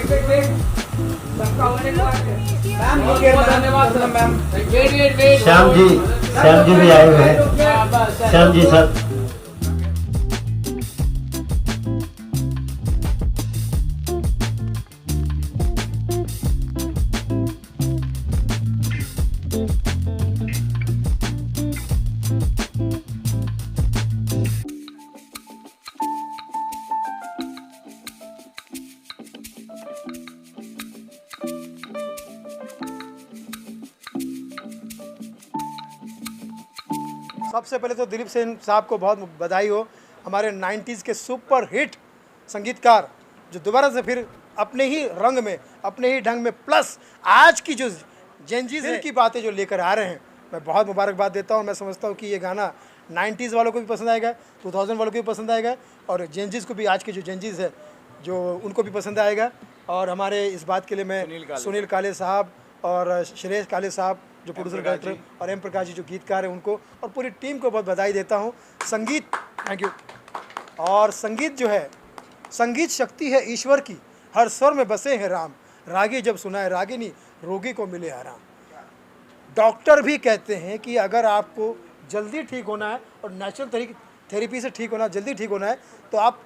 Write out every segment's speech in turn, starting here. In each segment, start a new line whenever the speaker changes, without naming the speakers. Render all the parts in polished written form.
श्याम जी भी आए हुए हैं। श्याम जी सर,
सबसे पहले तो दिलीप सेन साहब को बहुत बधाई हो, हमारे 90s के सुपर हिट संगीतकार जो दोबारा से फिर अपने ही रंग में, अपने ही ढंग में, प्लस आज की जो जेंजीज की बातें जो लेकर आ रहे हैं, मैं बहुत मुबारकबाद देता हूँ। मैं समझता हूँ कि ये गाना 90s वालों को भी पसंद आएगा, 2000 वालों को भी पसंद आएगा, और जेंजीज को भी, आज के जो जेंजीज है जो उनको भी पसंद आएगा। और हमारे इस बात के लिए मैं सुनील काले साहब और श्रेयस काले साहब जो प्रोड्यूसर डायरेक्टर, और एम प्रकाश जी जो गीतकार हैं, उनको और पूरी टीम को बहुत बधाई देता हूँ। संगीत, थैंक यू। और संगीत जो है, संगीत शक्ति है ईश्वर की, हर स्वर में बसे हैं राम, रागी जब सुनाए रागिनी, रोगी को मिले आराम। डॉक्टर भी कहते हैं कि अगर आपको जल्दी ठीक होना है और नेचुरल थेरेपी से ठीक होना, जल्दी ठीक होना है, तो आप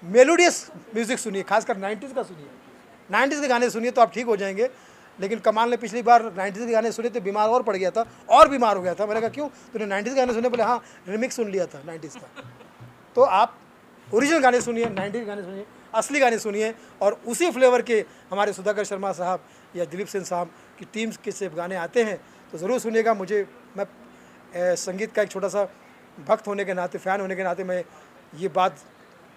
मेलोडियस म्यूज़िक सुनिए, खासकर 90s का सुनिए, 90s के गाने सुनिए तो आप ठीक हो जाएंगे। लेकिन कमाल ने पिछली बार 90s के गाने सुने तो बीमार और पड़ गया था, और बीमार हो गया था। मैंने कहा क्यों, तूने 90s के गाने सुने? बोले हाँ, रिमिक्स सुन लिया था 90s का। तो आप ओरिजिनल गाने सुनिए, 90s के गाने सुनिए, असली गाने सुनिए, और उसी फ्लेवर के हमारे सुधाकर शर्मा साहब या दिलीप सेन साहब की टीम्स के से गाने आते हैं तो ज़रूर सुनिएगा। मैं संगीत का एक छोटा सा भक्त होने के नाते, फ़ैन होने के नाते, मैं ये बात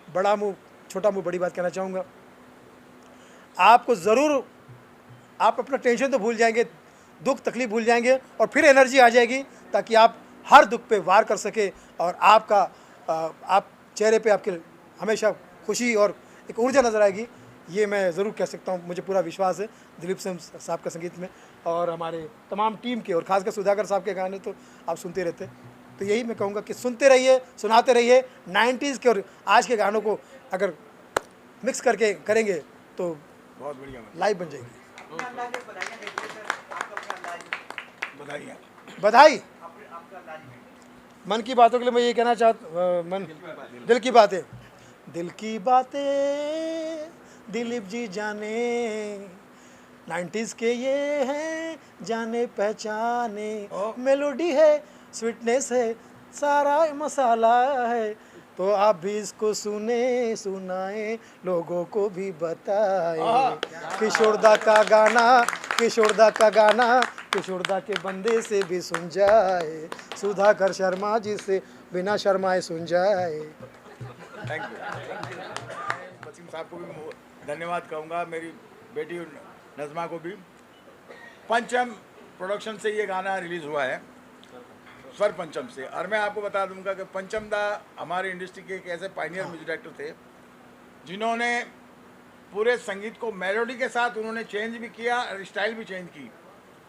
बड़ा मुँह छोटा मुँह बड़ी बात कहना चाहूँगा। आपको ज़रूर, आप अपना टेंशन तो भूल जाएंगे, दुख तकलीफ भूल जाएंगे, और फिर एनर्जी आ जाएगी ताकि आप हर दुख पे वार कर सके, और आपका आप चेहरे पे आपके हमेशा खुशी और एक ऊर्जा नज़र आएगी। ये मैं ज़रूर कह सकता हूँ, मुझे पूरा विश्वास है दिलीप सेन साहब का संगीत में, और हमारे तमाम टीम के, और खासकर सुधाकर साहब के गाने तो आप सुनते रहते। तो यही मैं कहूँगा कि सुनते रहिए, सुनाते रहिए। 90s के और आज के गानों को अगर मिक्स करके करेंगे तो
बहुत बढ़िया
लाइव बन जाएगी।
बधाई।
बधाई। मन की बातों के लिए मैं ये कहना दिल की बातें, दिल की बातें दिलीप जी जाने, 90s के ये हैं जाने पहचाने, मेलोडी है, स्वीटनेस है, सारा मसाला है, तो आप भी इसको सुने, सुनाए, लोगों को भी बताए। किशोरदा का गाना, किशोरदा का गाना, किशोरदा के बंदे से भी सुन जाए, सुधाकर शर्मा जी से बिना शर्माए सुन जाए।
Thank you. वसीम साहब को भी धन्यवाद कहूँगा, मेरी बेटी नज़मा को भी। पंचम प्रोडक्शन से ये गाना रिलीज़ हुआ है, स्वर पंचम से। और मैं आपको बता दूंगा कि पंचम दा हमारी इंडस्ट्री के एक ऐसे पायनियर म्यूजिक डायरेक्टर थे जिन्होंने पूरे संगीत को मेलोडी के साथ उन्होंने चेंज भी किया और स्टाइल भी चेंज की।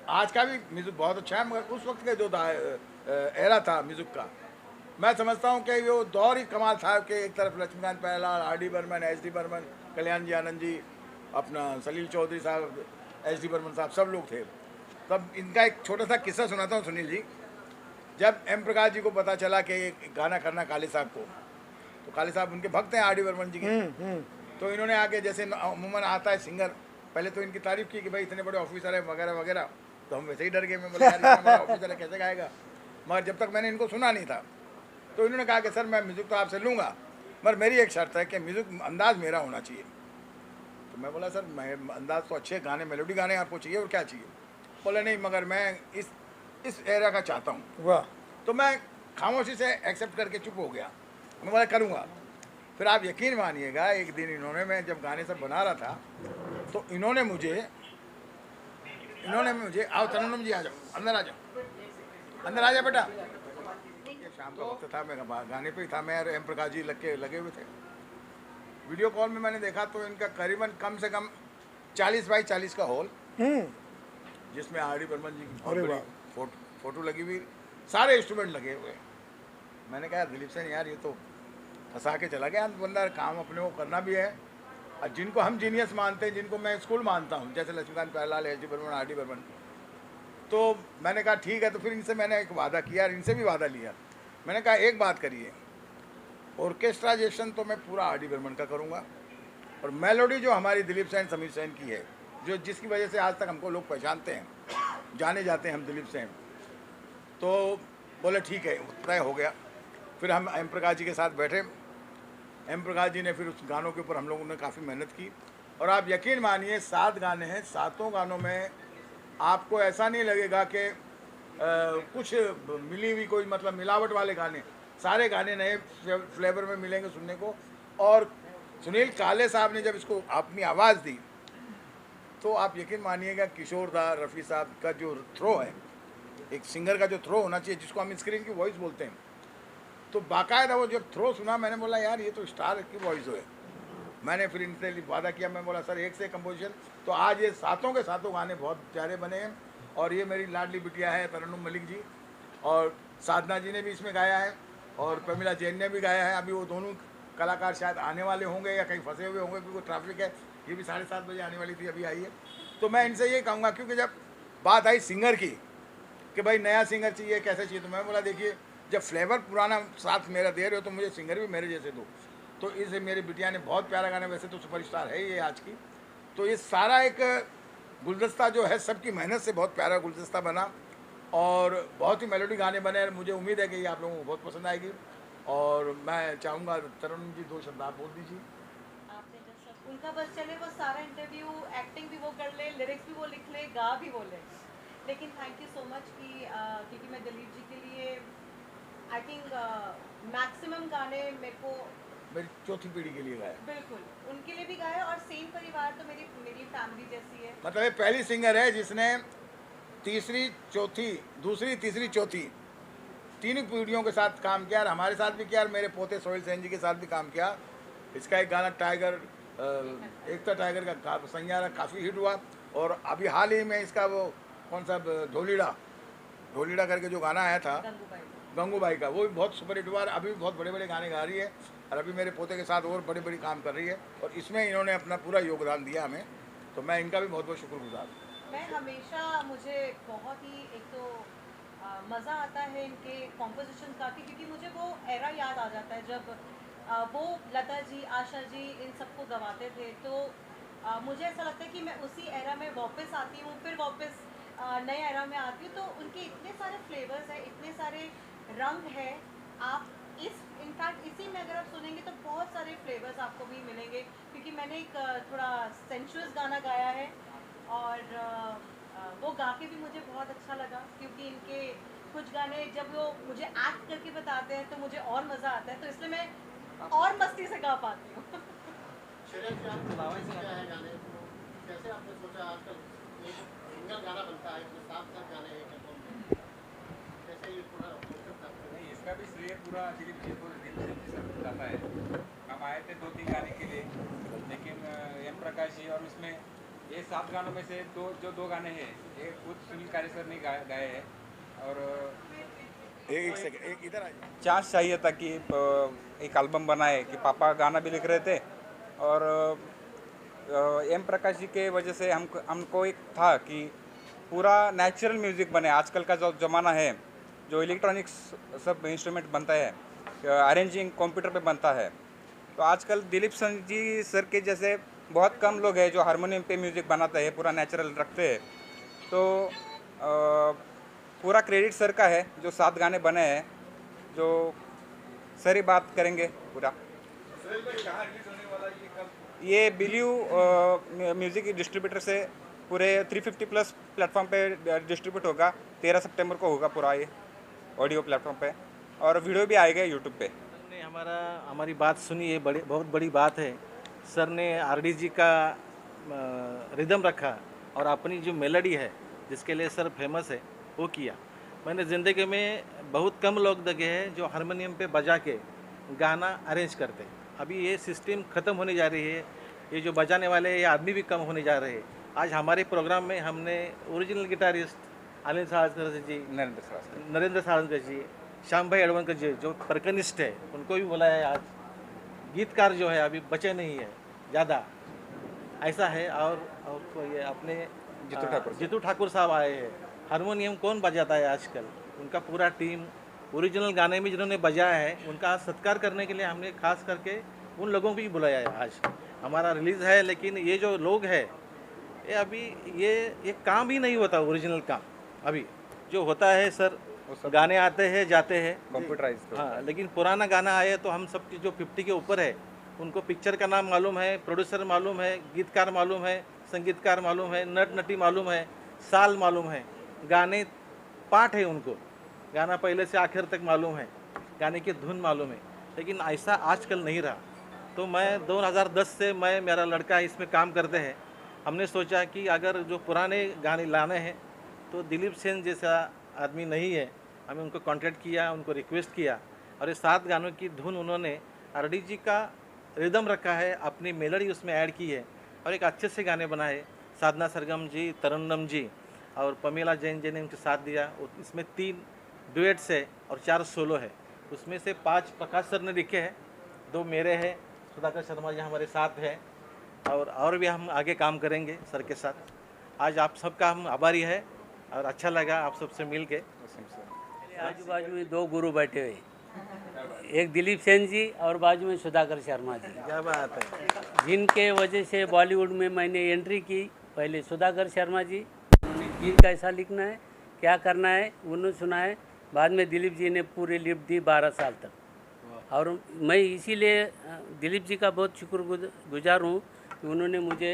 आज का भी म्यूज़िक बहुत अच्छा है, मगर उस वक्त का जो एरा था म्यूज़िक का, मैं समझता हूँ कि वो दौर ही कमाल था कि एक तरफ Laxmikant Pyarelal, R D Burman, S D Burman, Kalyan ji Anand ji, अपना सलील चौधरी साहब, एस डी बर्मन साहब, सब लोग थे। तब इनका एक छोटा सा किस्सा सुनाता हूँ सुनील जी। जब एम प्रकाश जी को पता चला कि गाना करना काले साहब को, तो काले साहब उनके भक्त हैं आर डी बर्मन जी के, तो इन्होंने आके, जैसे अमूमन आता है सिंगर, पहले तो इनकी तारीफ़ की कि भाई इतने बड़े ऑफिसर है वगैरह वगैरह, तो हम वैसे ही डर गए। मैं बोला यार इतना बड़ा ऑफिसर है कैसे गाएगा, मगर जब तक मैंने इनको सुना नहीं था तो इन्होंने कहा कि सर मैं म्यूज़िक तो आपसे लूँगा, मगर मेरी एक शर्त है कि म्यूज़िक अंदाज़ मेरा होना चाहिए। तो मैं बोला सर मैं अंदाज़ तो अच्छे गाने, मेलोडी गाने आपको चाहिए और क्या चाहिए? बोले नहीं, मगर मैं इस एरा का चाहता हूँ।
वाह।
तो मैं खामोशी से एक्सेप्ट करके चुप हो गया। मैं बोला करूँगा। फिर आप यकीन मानिएगा, एक दिन इन्होंने, मैं जब गाने सब बना रहा था तो इन्होंने मुझे आओ तरन्नुम जी आ जाओ, अंदर आ जाओ, अंदर आ जाओ बेटा। शाम का वक्त था, मैं गाने पे ही था, मैं और एम प्रकाश जी लगे हुए थे। वीडियो कॉल में मैंने देखा तो इनका करीबन कम से कम 40 बाई 40 का हॉल, जिसमें आर डी बर्मन जी की फोटो लगी हुई, सारे इंस्ट्रूमेंट लगे हुए। मैंने कहा दिलीप सेन यार ये तो फंसा के चला गया बंदा, काम अपने को करना भी है और जिनको हम जीनियस मानते हैं, जिनको मैं स्कूल मानता हूँ, जैसे Laxmikant Pyarelal, H D Burman, R D Burman, तो मैंने कहा ठीक है। तो फिर इनसे मैंने एक वादा किया और इनसे भी वादा लिया। मैंने कहा एक बात करिए, ऑर्केस्ट्राइजेशन तो मैं पूरा आर डी बर्मन का करूँगा, और मेलोडी जो हमारी दिलीप सेन, समीर सेन की है, जो जिसकी वजह से आज तक हमको लोग पहचानते हैं, जाने जाते हैं हम दिलीप सेन। तो बोले ठीक है, तय हो गया। फिर हम एम प्रकाश जी के साथ बैठे। एम प्रकाश जी ने फिर उस गानों के ऊपर हम लोगों ने काफ़ी मेहनत की, और आप यकीन मानिए 7 गाने हैं, 7 गानों में आपको ऐसा नहीं लगेगा कि कुछ मिली हुई कोई मतलब मिलावट वाले गाने, सारे गाने नए फ्लेवर में मिलेंगे सुनने को। और सुनील काले साहब ने जब इसको अपनी आवाज़ दी, तो आप यकीन मानिएगा किशोर दा, रफ़ी साहब का जो थ्रो है, एक सिंगर का जो थ्रो होना चाहिए, जिसको हम स्क्रीन की वॉइस बोलते हैं, तो बाकायदा वो जब थ्रो सुना, मैंने बोला यार ये तो स्टार की वॉइस है। मैंने फिर इनसे वादा किया, मैं बोला सर एक से कंपोजिशन। तो आज ये 7 के 7 गाने बहुत प्यारे बने हैं। और ये मेरी लाडली बिटिया है तरन्नुम मलिक जी, और साधना जी ने भी इसमें गाया है, और प्रमिला जैन ने भी गाया है। अभी वो दोनों कलाकार शायद आने वाले होंगे या कहीं फंसे हुए होंगे, क्योंकि ट्रैफिक है। ये भी 7:30 बजे आने वाली थी, अभी आई है। तो मैं इनसे ये कहूँगा, क्योंकि जब बात आई सिंगर की कि भाई नया सिंगर चाहिए, कैसे चाहिए, तो मैं बोला देखिए, जब फ्लेवर पुराना साथ मेरा दे रहे हो तो मुझे सिंगर भी मेरे जैसे दो। तो इस मेरी बिटिया ने बहुत प्यारा गाना, वैसे तो सुपरस्टार है ये आज की। तो ये सारा एक गुलदस्ता जो है, सबकी मेहनत से बहुत प्यारा गुलदस्ता बना, और बहुत ही मेलोडी गाने बने। और मुझे उम्मीद है कि ये आप लोगों को बहुत पसंद आएगी। और मैं चाहूँगा तरुण जी 2 शब्द आप बोल दीजिए।
आपने जैसा उनका बस चले, वो सारा इंटरव्यू, एक्टिंग भी वो कर ले, लिरिक्स भी वो लिख ले, गा भी वो ले। लेकिन थैंक यू सो मच कि क्योंकि मैं दिलीप जी के लिए आई थिंक मैक्सिमम गाने मेरे को
मेरी चौथी पीढ़ी के लिए गाया,
बिल्कुल उनके लिए भी गाए। और सेम परिवार तो मेरी मेरी फैमिली जैसी है।
मतलब ये पहली सिंगर है जिसने तीसरी, चौथी, दूसरी, तीसरी, चौथी, 3 पीढ़ियों के साथ काम किया, और हमारे साथ भी किया, और मेरे पोते सोहेल सेन जी के साथ भी काम किया। इसका एक गाना टाइगर, एकता टाइगर का सैयारा काफ़ी हिट हुआ। और अभी हाल ही में इसका वो कौन सा ढोलीड़ा करके जो गाना आया था
गंगूबाई
गंगूबाई का, वो भी बहुत सुपर हिट हुआ। अभी भी बहुत बड़े बड़े गाने गा रही है, और अभी मेरे पोते के साथ और बड़ी बड़ी काम कर रही है, और इसमें इन्होंने अपना पूरा योगदान दिया हमें। तो मैं इनका भी बहुत बहुत शुक्रगुजार हूँ।
मैं हमेशा, मुझे बहुत ही एक तो मज़ा आता है इनके कॉम्पोजिशन का, क्योंकि मुझे वो एरा याद आ जाता है जब वो लता जी, आशा जी इन सबको गवाते थे। तो मुझे ऐसा लगता है कि मैं उसी एरा में वापस आती हूँ, फिर वापस नए एरा में आती हूँ। तो उनके इतने सारे फ्लेवर्स हैं, इतने सारे रंग हैं। आप इनफैक्ट इसी में अगर आप सुनेंगे तो बहुत सारे फ्लेवर्स आपको भी मिलेंगे, क्योंकि मैंने एक थोड़ा सेंशुअस गाना गाया है, और वो गा के भी मुझे बहुत अच्छा लगा, क्योंकि इनके कुछ गाने जब वो मुझे एक्ट करके बताते हैं तो मुझे और मज़ा आता है, तो इसलिए मैं और मस्ती से गा पाती हूँ।
कैसे आपने सोचा आजकल एक सिंगल गाना बनता है, इसमें 7 गाने एक एल्बम में, कैसे ये पूरा
नहीं, इसका भी श्रेय पूरा दिलीप जी को जाता है। हम आए थे 2-3 गाने के लिए, लेकिन एम प्रकाश जी, और उसमें ये 7 गानों में से दो गाने हैं, ये खुद सुनील काले सर ने गाए हैं। और
एक सेकंड, एक इधर आ जाओ।
चांस चाहिए था कि एक एल्बम बनाए, कि पापा गाना भी लिख रहे थे, और एम प्रकाश जी के वजह से हमको एक था कि पूरा नेचुरल म्यूज़िक बने। आजकल का जो ज़माना है, जो इलेक्ट्रॉनिक्स सब इंस्ट्रूमेंट बनता है, अरेंजिंग कंप्यूटर पे बनता है, तो आजकल दिलीप सिंह जी सर के जैसे बहुत कम लोग हैं जो हारमोनियम पे म्यूज़िक बनाते हैं, पूरा नेचुरल रखते हैं। तो पूरा क्रेडिट सर का है, जो 7 गाने बने हैं, जो सर ही बात करेंगे पूरा। ये बिलीव म्यूज़िक डिस्ट्रीब्यूटर से पूरे 350+ प्लेटफॉर्म पे डिस्ट्रीब्यूट होगा। 13 सितंबर को होगा पूरा ये ऑडियो प्लेटफॉर्म पे, और वीडियो भी आएगा यूट्यूब पे।
सर ने हमारी बात सुनी, ये बहुत बड़ी बात है। सर ने आरडी जी का रिदम रखा, और अपनी जो मेलोडी है जिसके लिए सर फेमस है वो किया। मैंने ज़िंदगी में बहुत कम लोग देखे हैं जो हारमोनियम पे बजा के गाना अरेंज करते हैं। अभी ये सिस्टम ख़त्म होने जा रही है, ये जो बजाने वाले ये आदमी भी कम होने जा रहे हैं। आज हमारे प्रोग्राम में हमने ओरिजिनल गिटारिस्ट अनिल साहसकर जी, नरेंद्र साहसकर जी, श्याम भाई अडवाणकर जी जो परकनिस्ट है, उनको भी बुलाया है। आज गीतकार जो है अभी बचे नहीं है ज़्यादा, ऐसा है। और तो ये अपने
जीतू ठाकुर
साहब आए हैं। हारमोनियम कौन बजाता है आजकल? उनका पूरा टीम ओरिजिनल गाने में जिन्होंने बजाया है उनका सत्कार करने के लिए हमने खास करके उन लोगों को भी बुलाया है। आज हमारा रिलीज़ है, लेकिन ये जो लोग हैं ये अभी ये काम ही नहीं होता ओरिजिनल काम। अभी जो होता है सर, गाने आते हैं जाते हैं
कंप्यूटराइज्ड।
हाँ, लेकिन पुराना गाना आए तो हम सब जो 50 के ऊपर है उनको पिक्चर का नाम मालूम है, प्रोड्यूसर मालूम है, गीतकार मालूम है, संगीतकार मालूम है, नट नटी मालूम है, साल मालूम है, गाने पाठ है उनको, गाना पहले से आखिर तक मालूम है, गाने की धुन मालूम है। लेकिन ऐसा आजकल नहीं रहा। तो मैं 2010 से मेरा लड़का इसमें काम करते हैं। हमने सोचा कि अगर जो पुराने गाने लाने हैं तो दिलीप सेन जैसा आदमी नहीं है। हमें उनको कॉन्टेक्ट किया, उनको रिक्वेस्ट किया और ये 7 गानों की धुन उन्होंने आरडी जी का रिदम रखा है, अपनी मेलोडी उसमें ऐड की है और एक अच्छे से गाने बनाए। साधना सरगम जी, तरन्नम जी और पमेला जैन जी ने उनके साथ दिया। इसमें 3 डुएट्स है और 4 सोलो है। उसमें से 5 प्रकाश सर ने लिखे हैं, 2 मेरे हैं, सुधाकर शर्मा जी हमारे साथ हैं और भी हम आगे काम करेंगे सर के साथ। आज आप सबका हम आभारी है और अच्छा लगा आप सबसे मिल के।
आजू बाजू में 2 गुरु बैठे हुए, एक दिलीप सेन जी और बाजू में सुधाकर शर्मा जी।
क्या बात है।
जिनके वजह से बॉलीवुड में मैंने एंट्री की। पहले सुधाकर शर्मा जी, गीत कैसा लिखना है, क्या करना है उन्होंने सुना है। बाद में दिलीप जी ने पूरी लिफ्ट दी 12 साल तक। और मैं इसीलिए दिलीप जी का बहुत शुक्रगुजार हूँ कि उन्होंने मुझे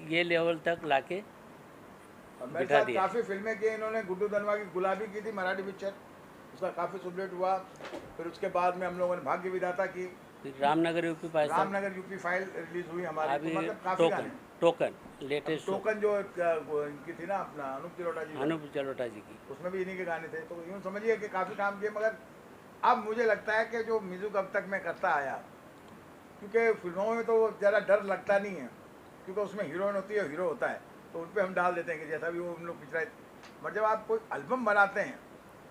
ये लेवल तक लाके
मेरे साथ काफ़ी फिल्में की इन्होंने। गुड्डू धनवा की गुलाबी की थी मराठी पिक्चर, उसका काफ़ी सुपरहिट हुआ। फिर उसके बाद में हम लोगों ने भाग्य विधाता की,
रामनगर यूपी
फाइल रिलीज हुई हमारी।
अभी
तो मतलब काफ़ी गाने।
टोकन लेटेस्ट
टोकन जो इनकी थी ना, अपना अनूप
जलोटा जी की,
उसमें भी इन्हीं के गाने थे। तो यूँ समझिए कि काफ़ी काम किए। मगर अब मुझे लगता है कि जो म्यूज़िक अब तक मैं करता आया, क्योंकि फिल्मों में तो ज़्यादा डर लगता नहीं है, क्योंकि उसमें हीरोइन होती है, हीरो होता है, तो उन पर हम डाल देते हैं कि जैसा भी वो हम लोग पिछड़ा। मगर जब आप कोई एल्बम बनाते हैं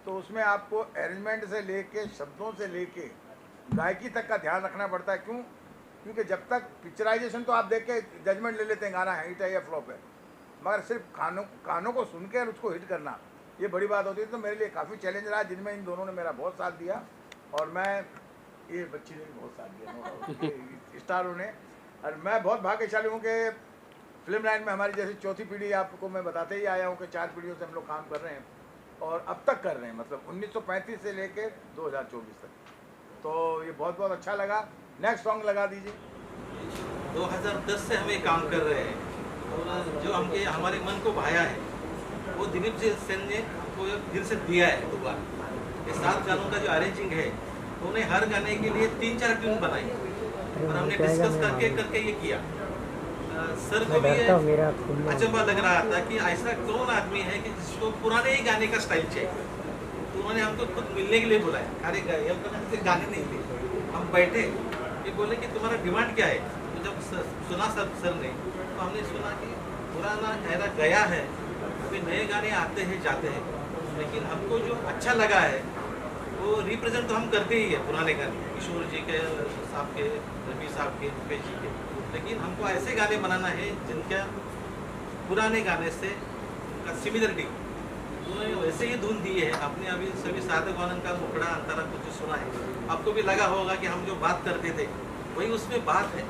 तो उसमें आपको अरेंजमेंट से लेके, शब्दों से लेके गायकी तक का ध्यान रखना पड़ता है। क्यों? क्योंकि जब तक पिक्चराइजेशन तो आप देख के जजमेंट ले लेते हैं गाना हिट है या फ्लॉप है, मगर सिर्फ कानों को सुन के उसको हिट करना ये बड़ी बात होती है। तो मेरे लिए काफ़ी चैलेंज रहा, जिनमें इन दोनों ने मेरा बहुत साथ दिया और मैं, ये बच्ची ने भी बहुत साथ दिया स्टारों ने। और मैं बहुत भाग्यशाली हूँ कि फिल्म लाइन में हमारी जैसी चौथी पीढ़ी, आपको मैं बताते ही आया हूँ कि 4 पीढ़ियों से हम लोग काम कर रहे हैं और अब तक कर रहे हैं, मतलब 1935 से लेके 2024 तक। तो ये बहुत बहुत अच्छा लगा। नेक्स्ट सॉन्ग लगा दीजिए।
2010 से हम ये काम कर रहे हैं और जो हमारे मन को भाया है वो दिलीप जी सेन ने हमको दिल से दिया है। दोबारा ये 7 गानों का जो अरेंजिंग है, उन्होंने हर गाने के लिए 3-4 ट्यून बनाई और हमने डिस्कस करके ये किया। सर को भी अचंभा लग रहा था कि ऐसा कौन आदमी है कि जिसको पुराने ही गाने का स्टाइल चाहिए। तो उन्होंने हमको खुद मिलने के लिए बुलाया। अरे गाने नहीं थे, हम बैठे, ये बोले कि तुम्हारा डिमांड क्या है। तो जब सुना सर ने, तो हमने सुना कि पुराना एरा गया है, अभी नए गाने आते हैं जाते हैं, लेकिन हमको जो अच्छा लगा है वो रिप्रेजेंट तो हम करते ही है पुराने गाने, किशोर जी के, साहब के, रफी साहब के, रुपेश जी के। लेकिन हमको ऐसे गाने बनाना है जिनका पुराने गाने से उनका सिमिलरिटी, उन्होंने वैसे ही धुन दी है। आपने अभी सभी 7 गानों का मुखड़ा अंतरा कुछ सुना है, आपको भी लगा होगा कि हम जो बात करते थे वही उसमें बात है।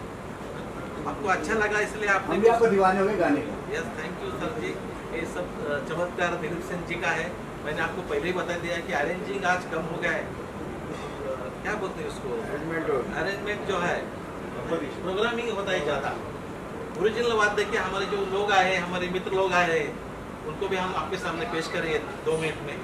आपको अच्छा लगा इसलिए आपने भी
आपको दीवाने हो गए गाने का।
यस, थैंक यू सर जी। ये सब चमत्कार दिलीप सेन जी का है। मैंने आपको पहले ही बता दिया कि अरेंजिंग आज कम हो गया है, क्या बोलते हैं उसको, अरेंजमेंट जो है, प्रोग्रामिंग होता है ज़्यादा। ओरिजिनल बात देखिए, हमारे जो लोग आए, हमारे मित्र लोग आए हैं, उनको भी हम आपके सामने पेश करेंगे 2 मिनट में।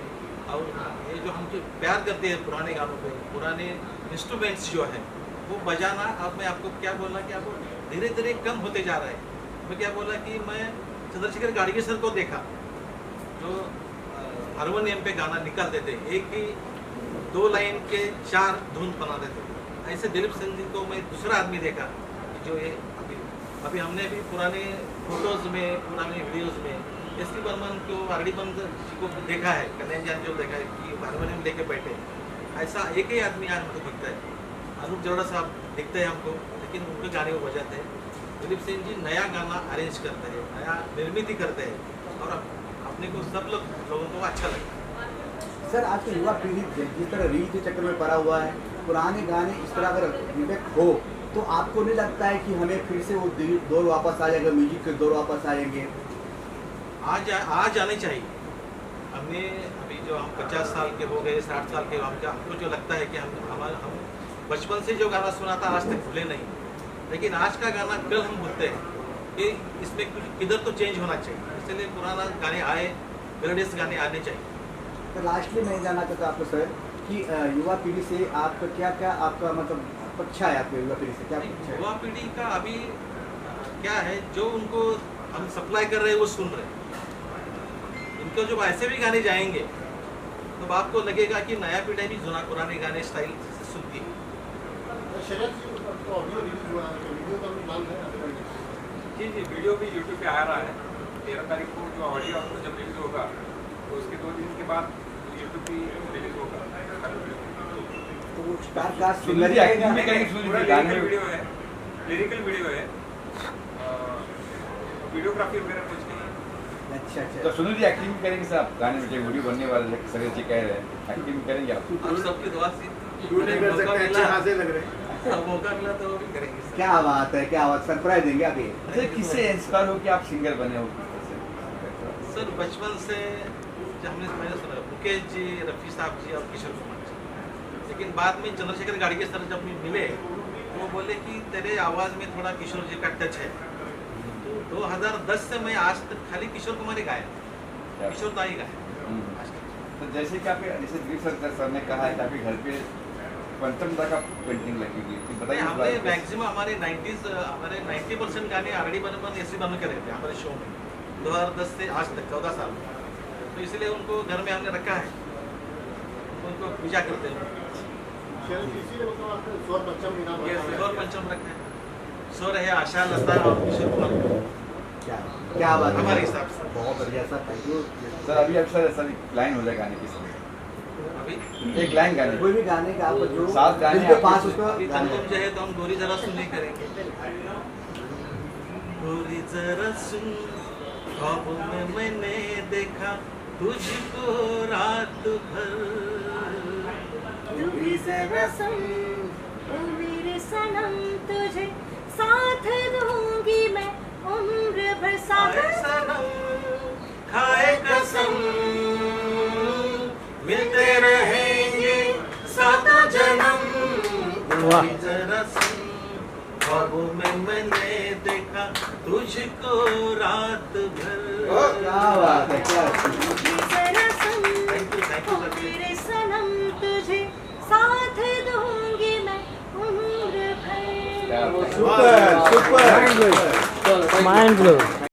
और ये जो हम जो प्यार करते हैं पुराने गानों पे, पुराने इंस्ट्रूमेंट्स जो है वो बजाना, अब मैं आपको क्या बोला कि आपको धीरे धीरे कम होते जा रहा है। मैं क्या बोला कि मैं चंद्रशेखर गाडगे सर को देखा जो हारमोनियम पे गाना निकालते थे, एक ही 2 लाइन के 4 धुन बनाते थे। ऐसे दिलीप सेन जी को मैं दूसरा आदमी देखा जो ये अभी हमने भी पुराने फोटोज़ में, पुराने वीडियोज़ में एस टी बर्मन को, आरडी बर्मन जी को देखा है, कल्याण जान जो देखा है कि हारमोनियम लेके बैठे। ऐसा एक ही आदमी आज हमको दिखता है, अनूप जलोटा साहब दिखते हैं हमको, लेकिन उनके गाने वो बजाते हैं। दिलीप सिंह जी नया गाना अरेंज करते हैं, नया निर्मित करते हैं और अपने को सब लोगों को अच्छा लगता है।
सर आज की युवा पीढ़ी जिस तरह रील के चक्कर में पड़ा हुआ है, पुराने गाने इस तरह अगर रिमेक हो तो आपको नहीं लगता है कि हमें फिर से वो दौर वापस आ जाएगा, म्यूजिक के दौर वापस आएंगे?
आज आने चाहिए। हमने अभी जो हम 50 साल के हो गए, 60 साल के, हमको जो लगता है कि हम बचपन से जो गाना सुना था आज तक भूले नहीं, लेकिन आज का गाना कल हम भूलते हैं कि इसमें कुछ इधर तो चेंज होना चाहिए, इसलिए पुराना गाने आए, मेलोडियस गाने आने चाहिए।
तो लास्टली मैं जानना चाहता हूँ आपको सर कि युवा पीढ़ी से आपका क्या क्या आपका मतलब अपेक्षा है, आपके युवा पीढ़ी से क्या अपेक्षा है?
युवा पीढ़ी का अभी क्या है, जो उनको हम सप्लाई कर रहे हैं वो सुन रहे हैं। इनको जब ऐसे भी गाने जाएंगे तो आपको लगेगा कि नया पीढ़ी भी जुना पुराने गाने स्टाइल से सुनती है।
जी वीडियो भी यूट्यूब पे आ रहा है। 13 तारीख को जो ऑडियो आपको जब रिलीज होगा तो उसके 2 दिन के बाद यूट्यूब पे रिलीज होगा।
तो वो स्टार कास्ट
वीडियो है, लिरिकल वीडियो है, वीडियोग्राफी वगैरह कुछ नहीं है।
अच्छा अच्छा।
तो सुनील जी एक्टिंग करेंगे सर, आप गाने में जो वीडियो बनने वाले सगळे जी कह रहे हैं, एक्टिंग करेंगे आप?
आप सबकी दुआ से
नहीं कर सकते, अच्छे खासे लग रहे हैं।
मौका मिला तो वो भी करेंगे सर।
क्या बात है, क्या बात, सरप्राइज देंगे आप ये?
सर किससे इंस्पायर हो कि आप सिंगर बने हो?
सर बचपन से जब मैंने सुना मुकेश जी, रफ़ी साहब जी और किशोर कुमार जी, लेकिन बाद में चंद्रशेखर गाड़गे सर जब मिले तो वो बोले कि तेरे आवाज़ में थोड़ा किशोर जी का टच है। तो 2010 से मैं आज तक खाली किशोर कुमार ही गाया, किशोर दा ही गाया।
तो जैसे कि आपके जैसे दिलीप सर ने कहा है कि आपके घर पे पंचम दा का पेंटिंग लगी हुई थी, बताइए।
हमने मैक्सिमम हमारे 90% गाने आरडी बर्मन ऐसे बन के रहते हैं हमारे शो में 2010 से आज तक 14 साल में। तो इसलिए उनको घर में हमने रखा है, उनको पूजा करते हैं। ये स्वर पंचम रखा है, स्वर है आशा, लता और किशोर कुमार।
क्या बात है
हमारे हिसाब से
बहुत बढ़िया सर, थैंक यू
सर। अभी अक्सर ऐसा लाइन हो जाए गाने की,
अभी
एक लाइन गाने
कोई भी गाने का आप जो
7 गाने
दिल के
आपके
पास उसको
अभी
गाने
तुम जो है तो हम गोरी जरा सुन नहीं करेंगे। गोरी जरा सुन, ख्वाबों में मैंने देखा तुझको रात भर।
गोरी जरा सुन, ओ मेरे सनम तुझे साथ दूंगी मैं उम्र भर।
खाए सनम खाए कसम, मिलते रहेंगे सातों जन्म। गोरी जरा सुन, ख्वाबों में मैंने देखा तुझको रात भर।
क्या बात है, क्या
जरा सुन,
थैंक यू
ओ मेरे सनम तुझे साथ दूंगी मैं उम्र भर।
Super super mind blow.